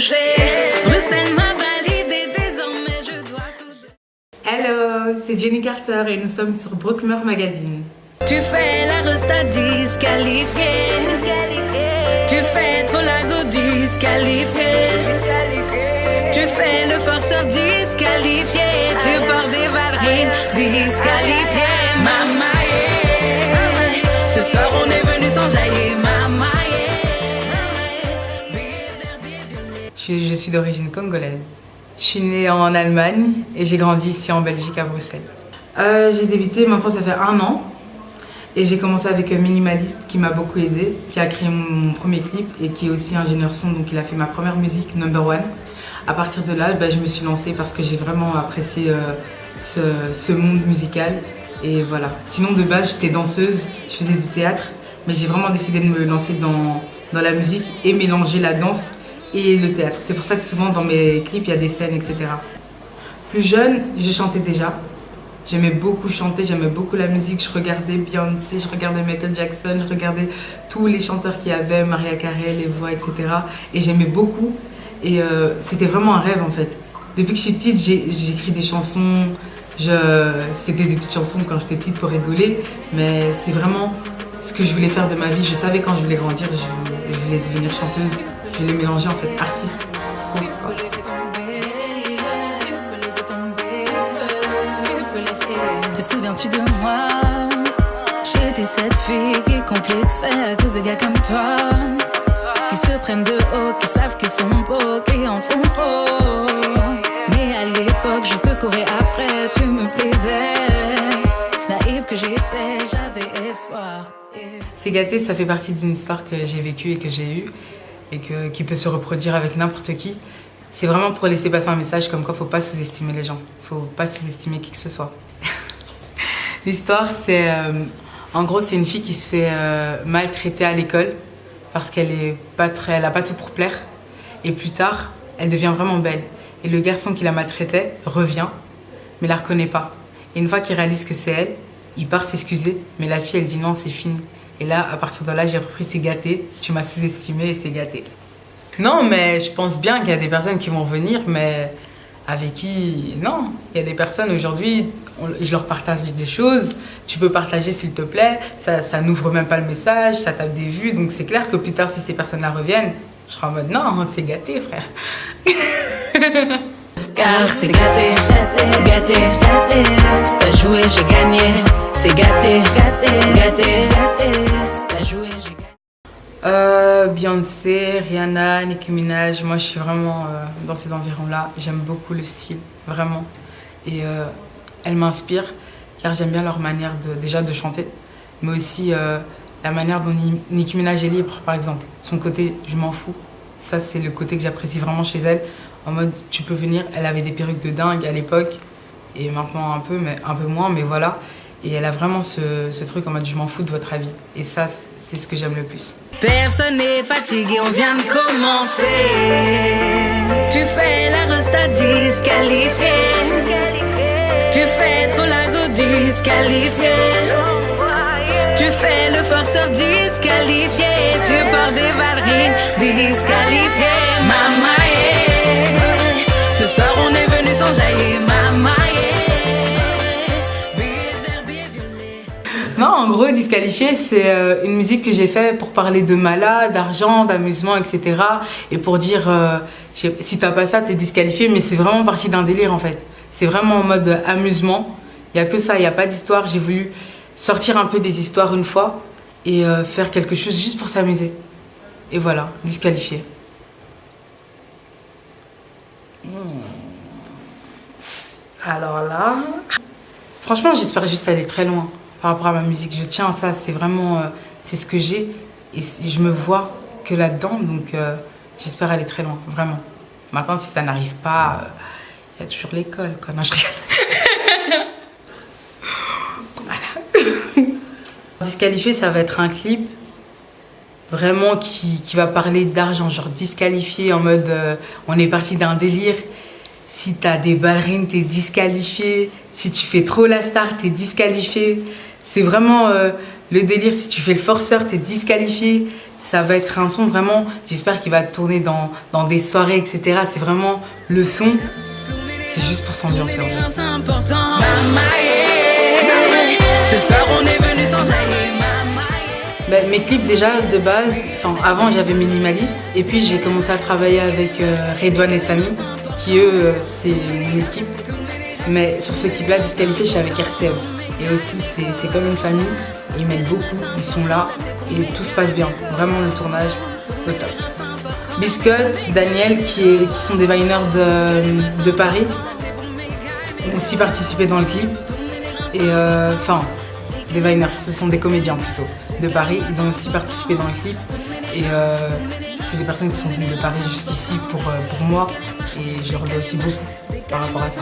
bouger. Bruxelles m'a validé, désormais je dois tout. Hello, c'est Jenny Carter et nous sommes sur Brookmer Magazine. Tu fais la resta disqualifiée. Tu fais trop la go disqualifiée. Tu fais le forceur disqualifié. Tu portes des ballerines disqualifiées. Mama, yeah. Ce soir on est venu s'enjailler. Mama, yeah. Je suis d'origine congolaise. Je suis née en Allemagne et j'ai grandi ici en Belgique à Bruxelles. J'ai débuté, maintenant ça fait 1 an. Et j'ai commencé avec Minimaliste qui m'a beaucoup aidé, qui a créé mon premier clip et qui est aussi ingénieur son, donc il a fait ma première musique, Number One. À partir de là, je me suis lancée parce que j'ai vraiment apprécié ce monde musical. Et voilà. Sinon de base, j'étais danseuse, je faisais du théâtre, mais j'ai vraiment décidé de me lancer dans la musique et mélanger la danse et le théâtre. C'est pour ça que souvent dans mes clips, il y a des scènes, etc. Plus jeune, je chantais déjà. J'aimais beaucoup chanter, j'aimais beaucoup la musique, je regardais Beyoncé, je regardais Michael Jackson, je regardais tous les chanteurs qu'il y avait, Mariah Carey, les voix, etc. Et j'aimais beaucoup et c'était vraiment un rêve en fait. Depuis que je suis petite, j'écris des chansons, c'était des petites chansons quand j'étais petite pour rigoler, mais c'est vraiment ce que je voulais faire de ma vie. Je savais quand je voulais grandir, je voulais devenir chanteuse, je voulais mélanger en fait artiste. Te souviens-tu de moi? J'étais cette fille qui est complexée à cause de gars comme toi, qui se prennent de haut, qui savent qu'ils sont beaux, qui en font trop. Mais à l'époque, je te courais après, tu me plaisais. Naïve que j'étais, j'avais espoir. C'est gâté, ça fait partie d'une histoire que j'ai vécue et que j'ai eue et qui peut se reproduire avec n'importe qui. C'est vraiment pour laisser passer un message comme quoi il ne faut pas sous-estimer les gens, il ne faut pas sous-estimer qui que ce soit. L'histoire, c'est en gros, c'est une fille qui se fait maltraiter à l'école parce qu'elle n'a pas tout pour plaire. Et plus tard, elle devient vraiment belle. Et le garçon qui la maltraitait revient, mais la reconnaît pas. Et une fois qu'il réalise que c'est elle, il part s'excuser, mais la fille, elle dit non, c'est fini. Et là, à partir de là, j'ai repris c'est gâté, tu m'as sous-estimé et c'est gâté. Non, mais je pense bien qu'il y a des personnes qui vont venir, mais avec qui... Non, il y a des personnes aujourd'hui, je leur partage des choses, tu peux partager s'il te plaît, ça n'ouvre même pas le message, ça tape des vues, donc c'est clair que plus tard, si ces personnes-là reviennent, je serai en mode non, c'est gâté, frère. Car c'est gâté, gâté, gâté. T'as joué, j'ai gagné, c'est gâté, gâté, gâté. T'as joué, j'ai gagné. Beyoncé, Rihanna, Nicki Minaj, moi je suis vraiment dans ces environs-là. J'aime beaucoup le style, vraiment. Et elles m'inspirent car j'aime bien leur manière déjà de chanter, mais aussi la manière dont Nicki Minaj est libre, par exemple. Son côté « je m'en fous », ça c'est le côté que j'apprécie vraiment chez elle. En mode « tu peux venir », elle avait des perruques de dingue à l'époque, et maintenant un peu moins, mais voilà. Et elle a vraiment ce truc en mode « je m'en fous de votre avis ». Et ça, c'est ce que j'aime le plus. Personne n'est fatigué, on vient de commencer. Tu fais la resta disqualifiée. Tu fais trop la go disqualifiée. Tu fais le forceur disqualifié. Tu portes des ballerines disqualifiées. Mama, yeah. Ce soir on est venu s'enjailler. Mama, yeah. Non, en gros, disqualifié, c'est une musique que j'ai faite pour parler de malade, d'argent, d'amusement, etc. Et pour dire, si t'as pas ça, t'es disqualifié, mais c'est vraiment parti d'un délire en fait. C'est vraiment en mode amusement. Il n'y a que ça, il n'y a pas d'histoire. J'ai voulu sortir un peu des histoires une fois et faire quelque chose juste pour s'amuser. Et voilà, disqualifié. Alors là... Franchement, j'espère juste aller très loin par rapport à ma musique. Je tiens à ça, c'est vraiment... c'est ce que j'ai et je me vois que là-dedans. Donc j'espère aller très loin, vraiment. Maintenant, si ça n'arrive pas, il y a toujours l'école, quoi. Non, je rigole. Voilà. Disqualifié, ça va être un clip vraiment qui va parler d'argent, genre disqualifié en mode on est parti d'un délire. Si t'as des ballerines, t'es disqualifié. Si tu fais trop la star, t'es disqualifié. C'est vraiment le délire. Si tu fais le forceur, t'es disqualifié. Ça va être un son vraiment, j'espère qu'il va tourner dans des soirées, etc. C'est vraiment le son, c'est juste pour s'ambiancer. C'est important. Mama, yeah. Ce soir on est venu s'enjailler. Ben, mes clips déjà de base, avant j'avais Minimaliste et puis j'ai commencé à travailler avec Redouane et Samy qui eux c'est une équipe. Mais sur ce clip là, Disqualifié, je suis avec RCM. Et aussi c'est comme une famille, ils m'aident beaucoup, ils sont là et tout se passe bien. Vraiment le tournage au top. Biscotte, Daniel qui sont des Viners de Paris ont aussi participé dans le clip. Et des Viners, ce sont des comédiens plutôt de Paris, ils ont aussi participé dans le clip. Et c'est des personnes qui sont venues de Paris jusqu'ici pour moi et je leur dois aussi beaucoup par rapport à ça.